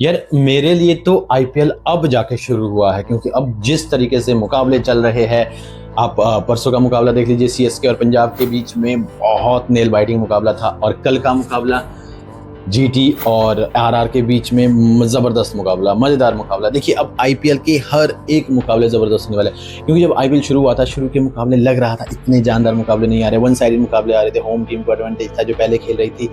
यार मेरे लिए तो आईपीएल अब जाके शुरू हुआ है, क्योंकि अब जिस तरीके से मुकाबले चल रहे हैं, आप परसों का मुकाबला देख लीजिए, सीएसके और पंजाब के बीच में बहुत नेल बाइटिंग मुकाबला था। और कल का मुकाबला जीटी और आरआर के बीच में ज़बरदस्त मुकाबला, मज़ेदार मुकाबला। देखिए अब आईपीएल के हर एक मुकाबले ज़बरदस्त होने वाले हैं, क्योंकि जब आईपीएल शुरू हुआ था, शुरू के मुकाबले लग रहा था इतने जानदार मुकाबले नहीं आ रहे, वन साइडेड मुकाबले आ रहे थे, होम टीम को एडवांटेज था जो पहले खेल रही थी,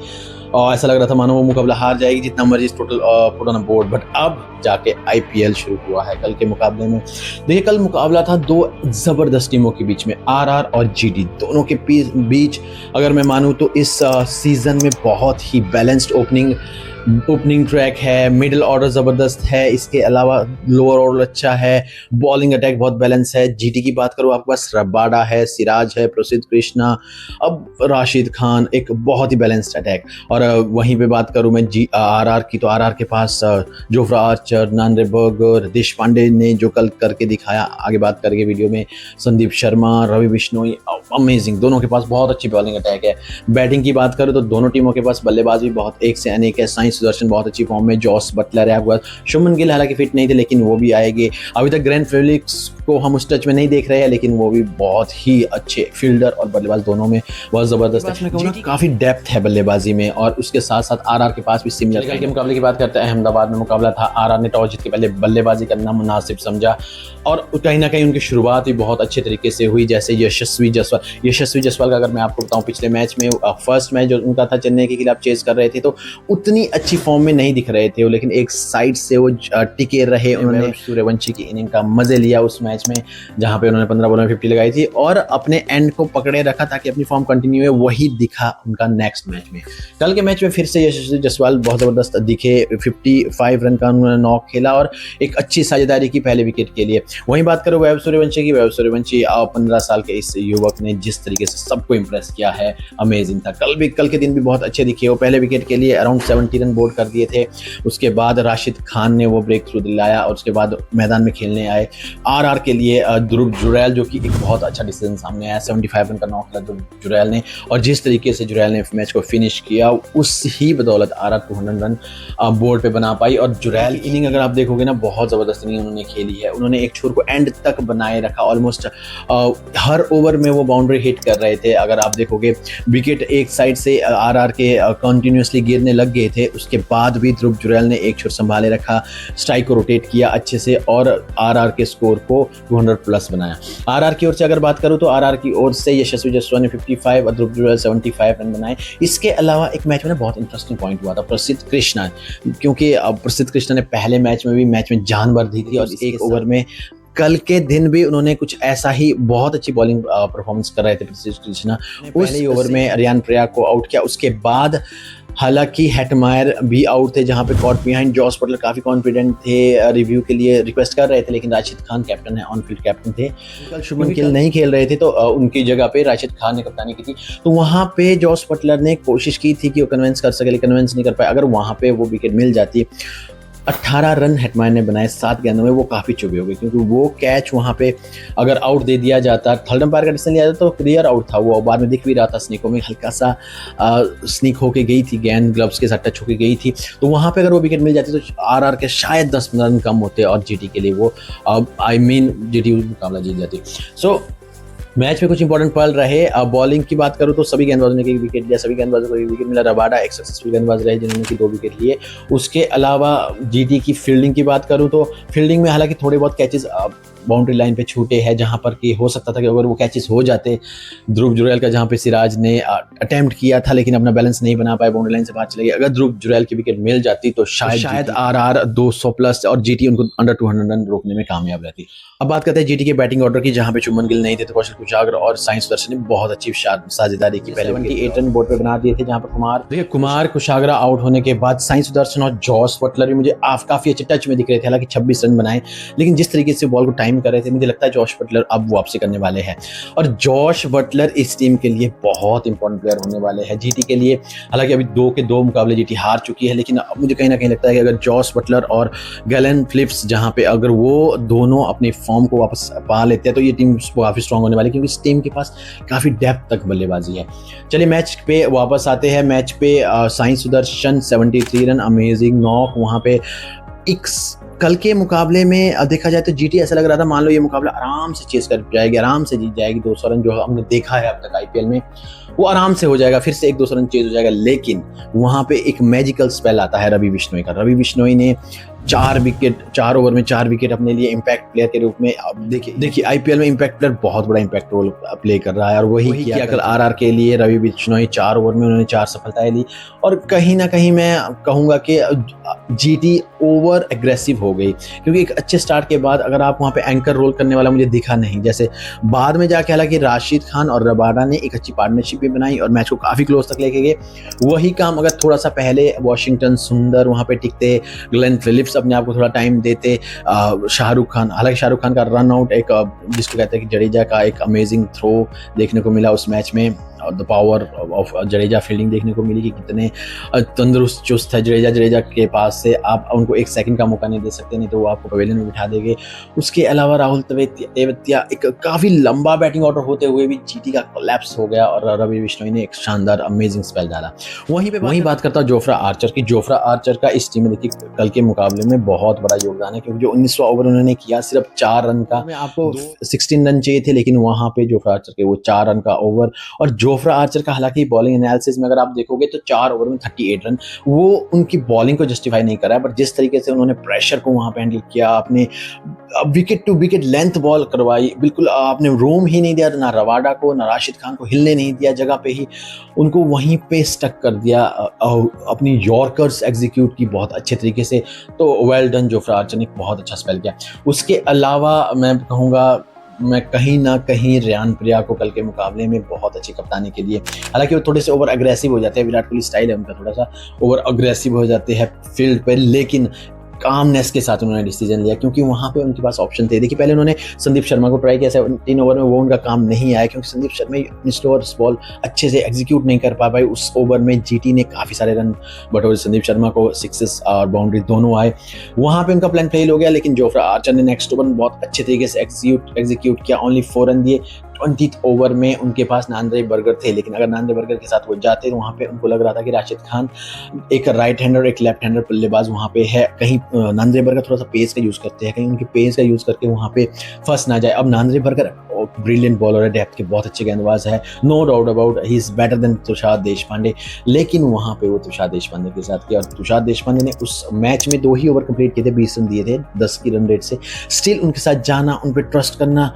और ऐसा लग रहा था मानो वो मुकाबला हार जाएगी जितना मर्जी total put on board. But अब जाके आईपीएल शुरू हुआ है। कल के मुकाबले में देखिए, कल मुकाबला था दो ज़बरदस्त टीमों के बीच में, आरआर और जीटी। दोनों के बीच अगर मैं मानूं तो इस सीज़न में बहुत ही बैलेंस्ड ओपनिंग ट्रैक है, मिडिल ऑर्डर ज़बरदस्त है, इसके अलावा लोअर ऑर्डर अच्छा है, बॉलिंग अटैक बहुत बैलेंस है। जीटी की बात करूँ, आपके पास रबाडा है, सिराज है, प्रसिद्ध कृष्णा, अब राशिद खान, एक बहुत ही बैलेंस्ड अटैक। और वहीं पे बात करूँ मैं आरआर की, तो आरआर के पास जोफ्रा आर्चर, नानरे बर्गर, देश पांडे ने जो कल करके दिखाया, आगे बात करके वीडियो में, संदीप शर्मा, रवि बिश्नोई, अमेजिंग। दोनों के पास बहुत अच्छी बॉलिंग अटैक है। बैटिंग की बात करूँ तो दोनों टीमों के पास बल्लेबाज भी बहुत एक से अनेक है। साई सुदर्शन बहुत अच्छी फॉर्म में, जॉस बटलर है, आपके पास शुभमन गिल हालांकि फिट नहीं थे लेकिन वो भी आएंगे। अभी तक ग्रैंड फेलिक्स को हम उस टच में नहीं देख रहे हैं, लेकिन वो भी बहुत ही अच्छे फील्डर और बल्लेबाज दोनों में बहुत जबरदस्त है। काफी डेप्थ है बल्लेबाजी में, और उसके साथ साथ आरआर के पास भी सिमिलर। कल के मुकाबले की बात करते हैं, अहमदाबाद में मुकाबला था। आरआर ने टॉस जीत के पहले बल्लेबाजी करना मुनासिब समझा, और कहीं ना कहीं उनकी शुरुआत भी बहुत अच्छे तरीके से हुई। जैसे यशस्वी जायसवाल का अगर मैं आपको बताऊं, पिछले मैच में फर्स्ट मैच जो उनका था चेन्नई के खिलाफ चेस कर रहे थे, तो उतनी अच्छी फॉर्म में नहीं दिख रहे थे वो, लेकिन एक साइड से वो टिके रहे। उन्होंने सूर्यवंशी की इनिंग का मजे लिया उस मैच में, जहां पे उन्होंने 15 बॉलों में 50 लगाई थी और अपने एंड को पकड़े रखा ताकि अपनी फॉर्म कंटिन्यू है। वही दिखा उनका नेक्स्ट मैच में। कल के मैच में फिर से यशस्वी जायसवाल बहुत जबरदस्त दिखे, 55 रन का उन्होंने नॉक खेला और एक अच्छी साझेदारी की पहले विकेट के लिए। वहीं बात करो वैभव सूर्यवंशी की, वैभव सूर्यवंशी 15 साल के इस युवक ने जिस तरीके से सबको इंप्रेस किया है, अमेजिंग था। कल के दिन भी बहुत अच्छे दिखे। वो पहले विकेट के लिए अराउंड 70 रन बोर्ड कर दिए थे। उसके बाद राशिद खान ने वो ब्रेक थ्रू दिलाया और उसके बाद मैदान में खेलने आए आरआर के लिए ध्रुव जुरैल, जो कि एक बहुत अच्छा डिसीजन सामने आया। 75 रन का नॉक किया ध्रुव जुरैल ने, और जिस तरीके से जुरैल ने मैच को फिनिश किया, उस ही बदौलत आरआर 200 रन बोर्ड पे बना पाई। और जुरैल की इनिंग अगर आप देखोगे ना, बहुत जबरदस्त इनिंग उन्होंने खेली है। उन्होंने एक छोर को एंड तक बनाए रखा, ऑलमोस्ट हर ओवर में वो बाउंड्री हिट कर रहे थे। अगर आप देखोगे, विकेट एक साइड से आरआर के कंटिन्यूसली गिरने लग गए थे, उसके बाद भी ध्रुव जुरैल ने एक छोर संभाले रखा, स्ट्राइक को रोटेट किया अच्छे से और आरआर के स्कोर को 200 प्लस बनाया। आरआर की ओर से अगर बात करूं तो आरआर की ओर से यशस्वी जायसवाल ने 55 और ध्रुव जुरैल 75 रन बनाए। इसके अलावा एक मैच में बहुत इंटरेस्टिंग पॉइंट हुआ था प्रसिद्ध कृष्णा, क्योंकि प्रसिद्ध कृष्णा ने पहले मैच में जान भर दी थी, और एक ओवर में कल के दिन भी उन्होंने कुछ ऐसा ही बहुत अच्छी बॉलिंग परफॉर्मेंस कर रहे थे प्रसिद्ध कृष्णा। पहले ओवर में रियान पराग को आउट किया। उसके बाद हालांकि हेटमायर भी आउट थे, जहां पे कॉट बिहाइंड। जॉस बटलर काफी कॉन्फिडेंट थे, रिव्यू के लिए रिक्वेस्ट कर रहे थे, लेकिन राशिद खान कैप्टन है, ऑन फील्ड कैप्टन थे। कल शुभमन गिल नहीं खेल रहे थे, तो उनकी जगह पे राशिद खान ने कप्तानी की थी। तो वहां पे जॉस बटलर ने कोशिश की थी कि वो कन्विंस कर सके, लेकिन कन्विंस नहीं कर पाए। अगर वहां पे वो विकेट मिल जाती, 18 रन हेटमायर ने बनाए 7 गेंदों में, वो काफ़ी चुभे हो गए, क्योंकि वो कैच वहाँ पे अगर आउट दे दिया जाता, थर्ड अंपायर का डिसीजन लिया जाता तो क्लियर आउट था वो। बाद में दिख भी रहा था, स्निकों में हल्का सा स्निक होके गई थी, गेंद ग्लव्स के साथ टच होके गई थी। तो वहाँ पे अगर वो विकेट मिल जाती तो आरआर के शायद 10 रन कम होते और जीटी के लिए वो जीटी मुकाबला जीत जाती। सो मैच में कुछ इंपॉर्टेंट पल रहे। बॉलिंग की बात करूं तो सभी गेंदबाजों ने एक विकेट लिया, सभी गेंदबाजों को एक विकेट मिला। रबाडा एक सक्सेसफुल गेंदबाज रहे जिन्होंने की 2 विकेट लिए। उसके अलावा जीटी की फील्डिंग की बात करूं तो फील्डिंग में हालांकि थोड़े बहुत कैचेस बाउंड्री लाइन पे छूटे हैं, जहां पर कि हो सकता था कि अगर वो कैचेस हो जाते, ध्रुव जुरैल का जहां पे सिराज ने अटेम्प्ट किया था लेकिन अपना बैलेंस नहीं बना पाए, बाउंड्री लाइन से बाहर चले गए। अगर ध्रुव जुरैल की विकेट मिल जाती तो शायद आरआर 200 प्लस और जीटी उनको अंडर 200 रन रोकने में कामयाब रहती। अब बात करते हैं जीटी के बैटिंग ऑर्डर की, जहां पे शुभमन गिल नहीं थे तो कौशल कुशाग्र और साई सुदर्शन ने बहुत अच्छी साझेदारी की। पहले 78 रन बोर्ड पे बना दिए थे, जहां पर कुमार कुशाग्र आउट होने के बाद साई सुदर्शन और जॉस बटलर भी मुझे काफी अच्छे टच में दिख रहे थे। हालांकि 26 रन बनाए, लेकिन जिस तरीके से बॉल को टाइम डिसअपॉइंट कर रहे थे, मुझे लगता है जॉश बटलर अब वापसी करने वाले हैं और जॉश बटलर इस टीम के लिए बहुत इंपॉर्टेंट प्लेयर होने वाले हैं जीटी के लिए। हालांकि अभी 2 के 2 मुकाबले जीटी हार चुकी है, लेकिन अब मुझे कहीं ना कहीं लगता है कि अगर जॉश बटलर और गैलन फिलिप्स जहां पे अगर वो दोनों अपनी फॉर्म को वापस पा लेते हैं तो ये टीम काफ़ी स्ट्रांग होने वाली है, क्योंकि इस टीम के पास काफ़ी डेप्थ तक बल्लेबाजी है। चलिए मैच पे वापस आते हैं। मैच पे Sai Sudarshan 73 run, amazing knock वहाँ पे। कल के मुकाबले में देखा जाए तो जीटी ऐसा लग रहा था मान लो ये मुकाबला आराम से चेस कर जाएगी, आराम से जीत जाएगी, 200 रन जो हमने देखा है अब तक आईपीएल में वो आराम से हो जाएगा, फिर से 1-2 रन चेज हो जाएगा। लेकिन वहां पे एक मैजिकल स्पेल आता है रवि बिश्नोई का। रवि बिश्नोई ने 4 ओवर में 4 विकेट अपने लिए इम्पैक्ट प्लेयर के रूप में। अब देखिए आईपीएल में इम्पैक्ट प्लेयर बहुत बड़ा इम्पैक्ट रोल प्ले कर रहा है और वही किया कल आरआर के लिए। रवि बिश्नोई 4 ओवर में उन्होंने 4 सफलताएं ली और कहीं ना कहीं मैं कहूंगा कि जीटी ओवर एग्रेसिव हो गई, क्योंकि एक अच्छे स्टार्ट के बाद अगर आप वहां पे एंकर रोल करने वाला मुझे दिखा नहीं। जैसे बाद में जाके हालांकि राशिद खान और रबाडा ने एक अच्छी पार्टनरशिप भी बनाई और मैच को काफी क्लोज तक लेके गए। वही काम अगर थोड़ा सा पहले वॉशिंगटन सुंदर वहां पे टिकते, ग्लेन फिलिप्स अपने आप को थोड़ा टाइम देते, शाहरुख खान, हालांकि शाहरुख खान का रन आउट एक जिसको कहते हैं कि जडेजा का एक अमेजिंग थ्रो देखने को मिला उस मैच में, the power of Jadeja fielding देखने को मिली कि कितने तंदुरुस्त चुस्त है जडेजा के पास से आप उनको 1 सेकंड का मौका नहीं दे सकते, नहीं तो वो आपको पवेलियन में बिठा देंगे। उसके अलावा राहुल तेवतिया एक काफ़ी लंबा बैटिंग ऑर्डर होते हुए भी जीटी का कोलैप्स हो गया और रवि बिश्नोई ने एक शानदार अमेजिंग स्पेल डाला। वहीं बात करता हूँ जोफ्रा आर्चर की। जोफ्रा आर्चर का इस टीम में देखिए कल के मुकाबले में बहुत बड़ा योगदान है, क्योंकि जो 19वां ओवर उन्होंने किया सिर्फ 4 रन का, आपको 16 रन चाहिए थे, लेकिन वहां पे जोफ्रा आर्चर के वो 4 रन का ओवर। और जोफ्रा आर्चर का हालांकि बॉलिंग एनालिसिस में अगर आप देखोगे तो 4 ओवर में 38 रन वो उनकी बॉलिंग को जस्टिफाई नहीं कर रहा है, बट जिस तरीके से उन्होंने प्रेशर को वहां पे हैंडल किया, आपने wicket to wicket length ball करवाई, बिल्कुल आपने रूम ही नहीं दिया ना रवाडा को ना राशिद खान को हिलने नहीं दिया, जगह पे ही उनको वहीं पे स्टक कर दिया, अपनी यॉर्कर्स एग्जीक्यूट की बहुत अच्छे तरीके से। तो वेल डन जोफ्रा आर्चर ने बहुत अच्छा स्पेल किया। उसके अलावा मैं कहूँगा मैं कहीं ना कहीं रेयान पराग को कल के मुकाबले में बहुत अच्छी कप्तानी के लिए, हालांकि वो थोड़े से ओवर अग्रेसिव हो जाते हैं, विराट कोहली स्टाइल है उनका, थोड़ा सा ओवर अग्रेसिव हो जाते हैं फील्ड पर, लेकिन कामनेस के साथ उन्होंने डिसीजन लिया, क्योंकि वहां पे उनके पास ऑप्शन थे। देखिए पहले उन्होंने संदीप शर्मा को ट्राई किया 3 ओवर में, वो उनका काम नहीं आया, क्योंकि संदीप शर्मा अपनी स्लोअर बॉल अच्छे से एग्जीक्यूट नहीं कर पा पाए। उस ओवर में जीटी ने काफ़ी सारे रन बटोरे, संदीप शर्मा को सिक्सेस और बाउंड्री दोनों आए, वहां पे उनका प्लान फेल हो गया। लेकिन जोफ्रा आर्चर ने नेक्स्ट ओवर में बहुत अच्छे तरीके से एग्जीक्यूट किया, ओनली 4 रन दिए। 20th ओवर में उनके पास नांद्रे बर्गर थे, लेकिन अगर नांद्रे बर्गर के साथ वो जाते तो वहाँ पे उनको लग रहा था कि राशिद खान एक राइट हैंडर एक लेफ्ट हैंडर बल्लेबाज वहाँ पे है, कहीं नांद्रे बर्गर थोड़ा सा पेस का यूज़ करते हैं, कहीं उनके पेस का यूज़ करके वहाँ पे फंस ना जाए। अब नांद्रे बर्गर ब्रिलियंट बॉलर है, डेप्थ के बहुत अच्छे गेंदबाज है, no doubt about, he is better than Tushar Deshpande, लेकिन वहाँ पे वो तुषार देशपांडे के साथ किया और तुषार देशपांडे ने उस मैच में 2 ही ओवर कंप्लीट किए थे, 20 रन दिए थे 10 की रन रेट से। स्टिल उनके साथ जाना, उन पर ट्रस्ट करना,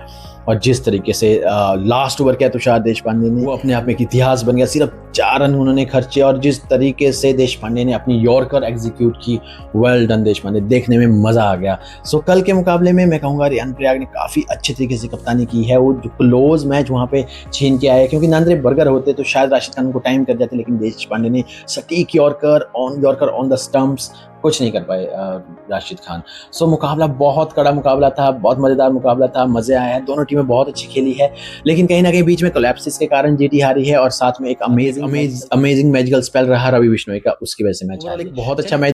और जिस तरीके से लास्ट ओवर किया तुषार देशपांडे ने, वो अपने आप में एक इतिहास बन गया। सिर्फ 4 रन उन्होंने खर्चे और जिस तरीके से देशपांडे ने अपनी यॉर्कर एग्जीक्यूट की, वेल डन देशपांडे, देखने में मजा आ गया। सो कल के मुकाबले में मैं कहूँगा रेयान पराग ने काफ़ी अच्छे तरीके से कप्तानी की है, वो जो क्लोज मैच वहाँ पे छीन के आया, क्योंकि नांद्रे बर्गर होते तो शायद राशिद खान को टाइम कर जाते, लेकिन देशपांडे ने सटीक यॉर्कर ऑन द स्टंप्स कुछ नहीं कर पाए राशिद खान। सो मुकाबला बहुत कड़ा मुकाबला था, बहुत मज़ेदार मुकाबला था, मज़े आया है, दोनों टीमें बहुत अच्छी खेली है, लेकिन कहीं ना कहीं बीच में कोलैप्सिस के कारण जीटी हारी है और साथ में एक अमेजिंग मैजिकल स्पेल रहा रवि बिश्नोई का, उसकी वजह से मैच बहुत अच्छा मैच